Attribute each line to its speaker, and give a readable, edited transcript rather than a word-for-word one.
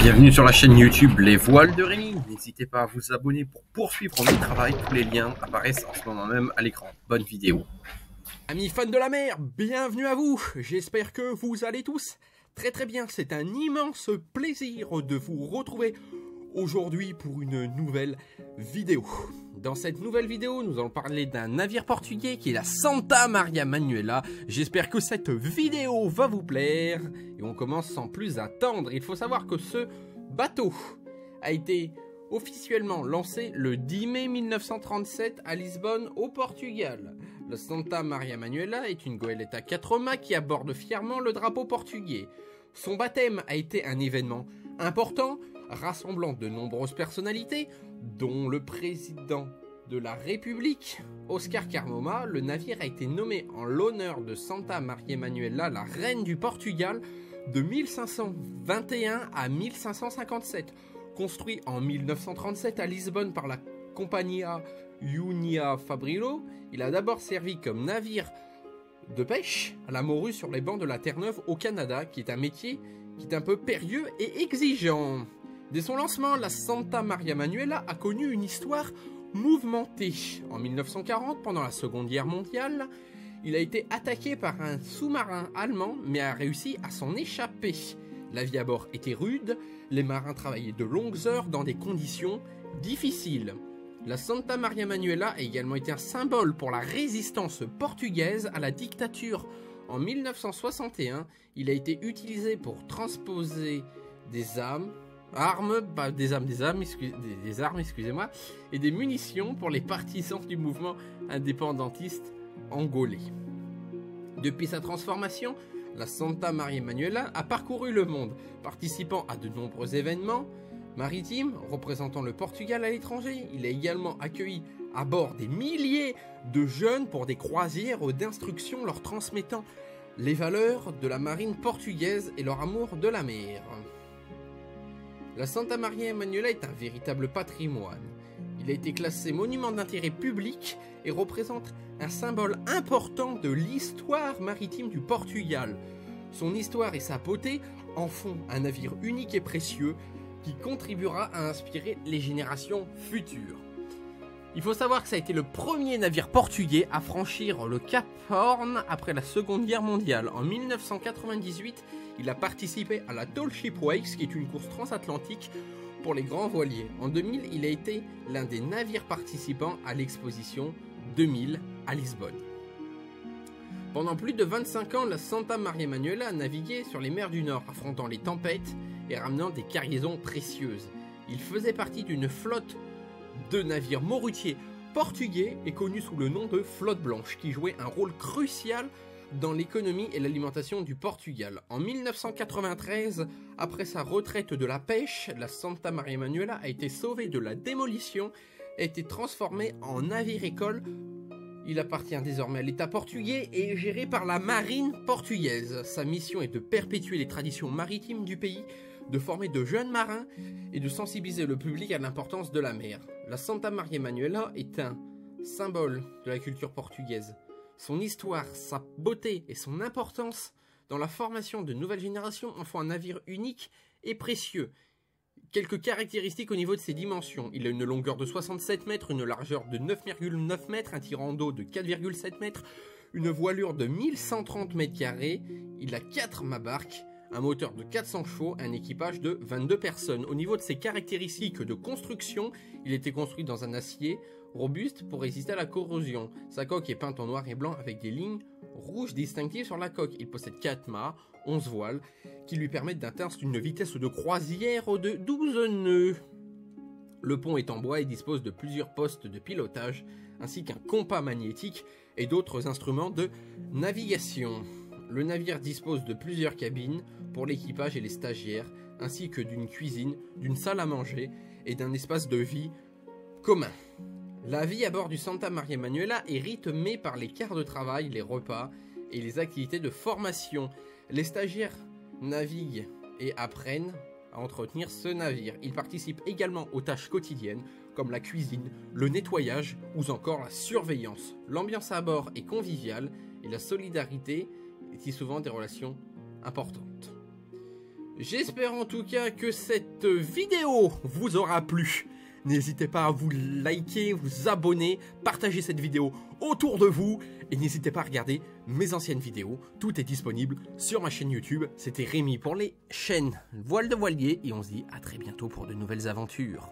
Speaker 1: Bienvenue sur la chaîne YouTube Les Voiles de Rémi. N'hésitez pas à vous abonner pour poursuivre mon travail. Tous les liens apparaissent en ce moment même à l'écran. Bonne vidéo.
Speaker 2: Amis fans de la mer, bienvenue à vous. J'espère que vous allez tous très bien. C'est un immense plaisir de vous retrouver aujourd'hui pour une nouvelle vidéo. Dans cette nouvelle vidéo, nous allons parler d'un navire portugais qui est la Santa Maria Manuela. J'espère que cette vidéo va vous plaire. Et on commence sans plus attendre. Il faut savoir que ce bateau a été officiellement lancé le 10 mai 1937 à Lisbonne, au Portugal. La Santa Maria Manuela est une goélette à 4 mâts qui aborde fièrement le drapeau portugais. Son baptême a été un événement important, rassemblant de nombreuses personnalités, dont le président de la République, Oscar Carmona. Le navire a été nommé en l'honneur de Santa Maria Manuela, la reine du Portugal, de 1521 à 1557. Construit en 1937 à Lisbonne par la Companhia Unia Fabrilo, il a d'abord servi comme navire de pêche à la morue sur les bancs de la Terre-Neuve au Canada, qui est un métier qui est un peu périlleux et exigeant. Dès son lancement, la Santa Maria Manuela a connu une histoire mouvementée. En 1940, pendant la Seconde Guerre mondiale, il a été attaqué par un sous-marin allemand, mais a réussi à s'en échapper. La vie à bord était rude, les marins travaillaient de longues heures dans des conditions difficiles. La Santa Maria Manuela a également été un symbole pour la résistance portugaise à la dictature. En 1961, il a été utilisé pour transposer des armes, excusez-moi, et des munitions pour les partisans du mouvement indépendantiste angolais. Depuis sa transformation, la Santa Maria Manuela a parcouru le monde, participant à de nombreux événements maritimes représentant le Portugal à l'étranger. Il a également accueilli à bord des milliers de jeunes pour des croisières d'instruction, leur transmettant les valeurs de la marine portugaise et leur amour de la mer. La Santa Maria Manuela est un véritable patrimoine. Il a été classé monument d'intérêt public et représente un symbole important de l'histoire maritime du Portugal. Son histoire et sa beauté en font un navire unique et précieux qui contribuera à inspirer les générations futures. Il faut savoir que ça a été le premier navire portugais à franchir le Cap Horn après la Seconde Guerre mondiale. En 1998, il a participé à la Tall Ship Wakes, qui est une course transatlantique pour les grands voiliers. En 2000, il a été l'un des navires participants à l'exposition 2000 à Lisbonne. Pendant plus de 25 ans, la Santa Maria Manuela a navigué sur les mers du Nord, affrontant les tempêtes et ramenant des cargaisons précieuses. Il faisait partie d'une flotte de navires morutiers portugais et connu sous le nom de flotte blanche, qui jouait un rôle crucial dans l'économie et l'alimentation du Portugal. En 1993, après sa retraite de la pêche, la Santa Maria Manuela a été sauvée de la démolition et a été transformée en navire-école. Il appartient désormais à l'État portugais et est géré par la marine portugaise. Sa mission est de perpétuer les traditions maritimes du pays, de former de jeunes marins et de sensibiliser le public à l'importance de la mer. La Santa Maria Manuela est un symbole de la culture portugaise. Son histoire, sa beauté et son importance dans la formation de nouvelles générations en font un navire unique et précieux. Quelques caractéristiques au niveau de ses dimensions. Il a une longueur de 67 mètres, une largeur de 9,9 mètres, un tirant d'eau de 4,7 mètres, une voilure de 1130 mètres carrés. Il a 4 mâts-barques, un moteur de 400 chevaux, un équipage de 22 personnes. Au niveau de ses caractéristiques de construction, il était construit dans un acier robuste pour résister à la corrosion. Sa coque est peinte en noir et blanc avec des lignes rouges distinctives sur la coque. Il possède 4 mâts, 11 voiles, qui lui permettent d'atteindre une vitesse de croisière de 12 nœuds. Le pont est en bois et dispose de plusieurs postes de pilotage, ainsi qu'un compas magnétique et d'autres instruments de navigation. Le navire dispose de plusieurs cabines pour l'équipage et les stagiaires, ainsi que d'une cuisine, d'une salle à manger et d'un espace de vie commun. La vie à bord du Santa Maria Manuela est rythmée par les quarts de travail, les repas et les activités de formation. Les stagiaires naviguent et apprennent à entretenir ce navire. Ils participent également aux tâches quotidiennes comme la cuisine, le nettoyage ou encore la surveillance. L'ambiance à bord est conviviale et la solidarité est si souvent des relations importantes. J'espère en tout cas que cette vidéo vous aura plu. N'hésitez pas à vous liker, vous abonner, partager cette vidéo autour de vous. Et n'hésitez pas à regarder mes anciennes vidéos. Tout est disponible sur ma chaîne YouTube. C'était Rémi pour les chaînes Voile de Voilier. Et on se dit à très bientôt pour de nouvelles aventures.